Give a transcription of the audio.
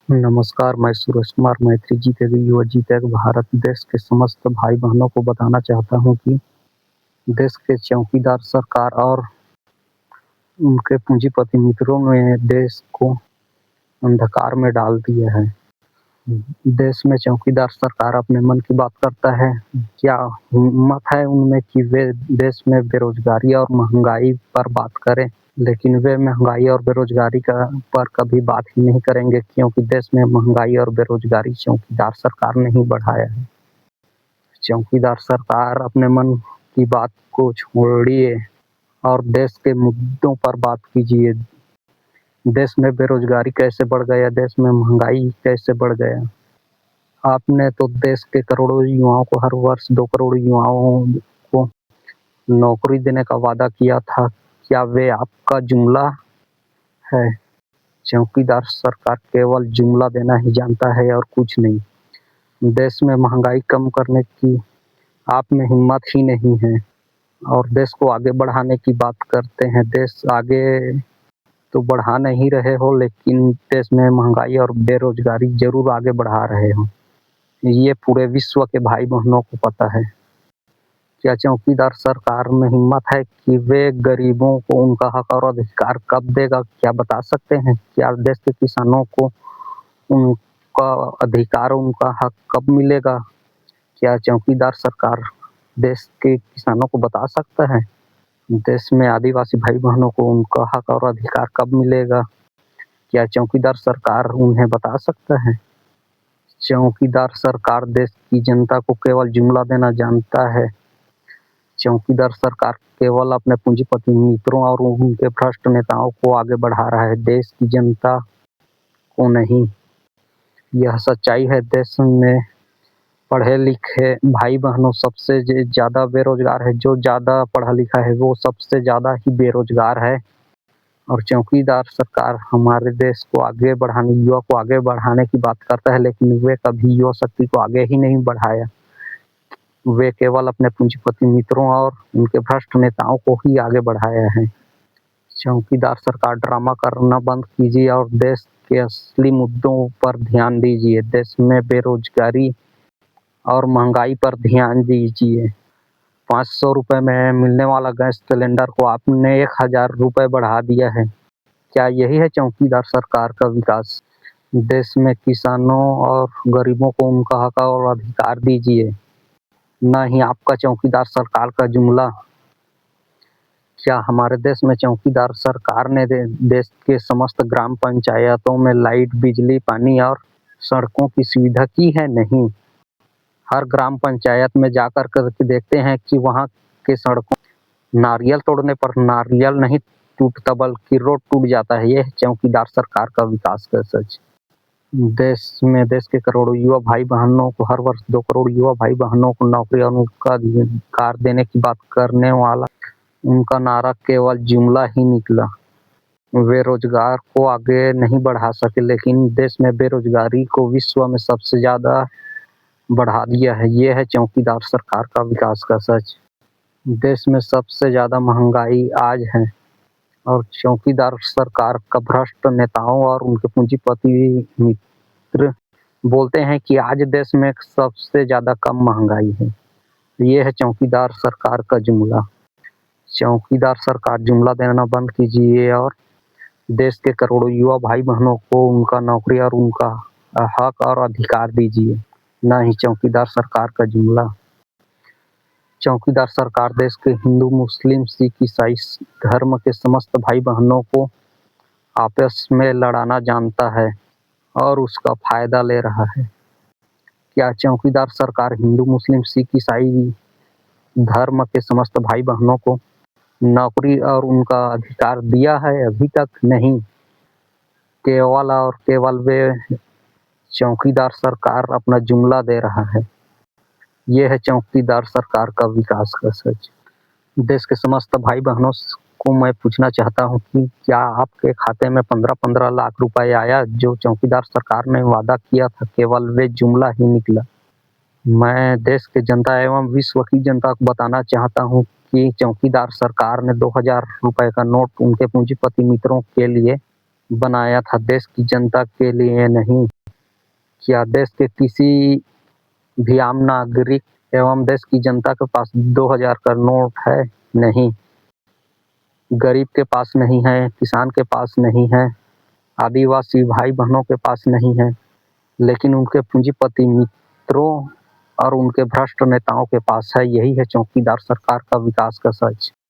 नमस्कार, मैं सुरेश कुमार मैत्री जीतेगी युवा जीतेगा भारत देश के समस्त भाई-बहनों को बताना चाहता हूँ कि देश के चौकीदार सरकार और उनके पूंजीपति मित्रों ने देश को अंधकार में डाल दिया है। देश में चौकीदार सरकार अपने मन की बात करता है। क्या हिम्मत है उनमें कि वे देश में बेरोज़गारी और महँगाई पर बात करें? लेकिन वे महँगाई और बेरोज़गारी का पर कभी बात ही नहीं करेंगे क्योंकि देश में महँगाई और बेरोज़गारी चौकीदार सरकार ने ही बढ़ाया है। चौकीदार सरकार अपने मन की बात को छोड़िए और देश के मुद्दों पर बात कीजिए। देश में बेरोज़गारी कैसे बढ़ गया, देश में महँगाई कैसे बढ़ गया। आपने तो देश के करोड़ों युवाओं को हर वर्ष 2 करोड़ युवाओं को नौकरी देने का वादा किया था। क्या वे आपका जुमला है? चौकीदार सरकार केवल जुमला देना ही जानता है और कुछ नहीं। देश में महँगाई कम करने की आप में हिम्मत ही नहीं है और देश को आगे बढ़ाने की बात करते हैं। देश आगे तो बढ़ा नहीं रहे हो लेकिन देश में महँगाई और बेरोज़गारी ज़रूर आगे बढ़ा रहे हो। ये पूरे विश्व के भाई-बहनों को पता है। क्या चौकीदार सरकार में हिम्मत है कि वे गरीबों को उनका हक और अधिकार कब देगा? क्या बता सकते हैं? क्या देश के किसानों को उनका अधिकार, उनका हक कब मिलेगा? क्या चौकीदार सरकार देश के किसानों को बता सकता है? देश में आदिवासी भाई-बहनों को उनका हक और अधिकार कब मिलेगा? क्या चौकीदार सरकार उन्हें बता सकता है? चौकीदार सरकार देश की जनता को केवल जुमला देना जानता है। चौकीदार सरकार केवल अपने पूंजीपति मित्रों और उनके भ्रष्ट नेताओं को आगे बढ़ा रहा है, देश की जनता को नहीं। यह सच्चाई है। देश में पढ़े-लिखे भाई-बहनों सबसे ज़्यादा बेरोज़गार है। जो ज़्यादा पढ़ा-लिखा है वो सबसे ज़्यादा ही बेरोज़गार है और चौकीदार सरकार हमारे देश को आगे बढ़ाने, युवा को आगे बढ़ाने की बात करता है लेकिन वे कभी युवा शक्ति को आगे ही नहीं बढ़ाया। वे केवल अपने पूंजीपति मित्रों और उनके भ्रष्ट नेताओं को ही आगे बढ़ाया है। चौकीदार सरकार ड्रामा करना बंद कीजिए और देश के असली मुद्दों पर ध्यान दीजिए। देश में बेरोज़गारी और महँगाई पर ध्यान दीजिए। 500 रुपए में मिलने वाला गैस सिलेंडर को आपने 1000 रुपए बढ़ा दिया है। क्या यही है चौकीदार सरकार का विकास? देश में किसानों और गरीबों को उनका हक और अधिकार दीजिए, न ही आपका चौकीदार सरकार का जुमला। क्या हमारे देश में चौकीदार सरकार ने देश के समस्त ग्राम पंचायतों में लाइट, बिजली, पानी और सड़कों की सुविधा की है? नहीं। हर ग्राम पंचायत में जाकर के देखते हैं कि वहाँ के सड़कों नारियल तोड़ने पर नारियल नहीं टूटता बल्कि रोड टूट जाता है। ये है चौकीदार सरकार का विकास का सच। देश के करोड़ों युवा भाई-बहनों को हर वर्ष 2 करोड़ युवा भाई-बहनों को नौकरी और उनका अधिकार देने की बात करने वाला उनका नारा केवल जुमला ही निकला। वे रोजगार को आगे नहीं बढ़ा सके लेकिन देश में बेरोजगारी को विश्व में सबसे ज़्यादा बढ़ा दिया है। ये है चौकीदार सरकार का विकास का सच। देश में सबसे ज़्यादा महँगाई आज है और चौकीदार सरकार का भ्रष्ट नेताओं और उनके पूंजीपति मित्र बोलते हैं कि आज देश में सबसे ज़्यादा कम महँगाई है। ये है चौकीदार सरकार का जुमला। चौकीदार सरकार जुमला देना बंद कीजिए और देश के करोड़ों युवा भाई-बहनों को उनका नौकरी और उनका हक और अधिकार दीजिए, ना ही चौकीदार सरकार का जुमला। चौकीदार सरकार देश के हिंदू, मुस्लिम, सिख, ईसाई धर्म के समस्त भाई-बहनों को आपस में लड़ाना जानता है और उसका फ़ायदा ले रहा है। क्या चौकीदार सरकार हिंदू, मुस्लिम, सिख, ईसाई धर्म के समस्त भाई-बहनों को नौकरी और उनका अधिकार दिया है? अभी तक नहीं। केवल और केवल वे चौकीदार सरकार अपना जुमला दे रहा है। ये है चौकीदार सरकार का विकास का सच। देश के समस्त भाई-बहनों को मैं पूछना चाहता हूँ कि क्या आपके खाते में 15-15 लाख रुपए आया जो चौकीदार सरकार ने वादा किया था? केवल वे जुमला ही निकला। मैं देश की जनता एवं विश्व की जनता को बताना चाहता हूँ कि चौकीदार सरकार ने 2000 रुपए का नोट उनके पूंजीपति मित्रों के लिए बनाया था देश की जनता के लिए नहीं। क्या देश के किसी भी आम नागरिक एवं देश की जनता के पास 2000 का नोट है? नहीं। गरीब के पास नहीं है, किसान के पास नहीं है, आदिवासी भाई बहनों के पास नहीं है, लेकिन उनके पूंजीपति मित्रों और उनके भ्रष्ट नेताओं के पास है। यही है चौकीदार सरकार का विकास का सच।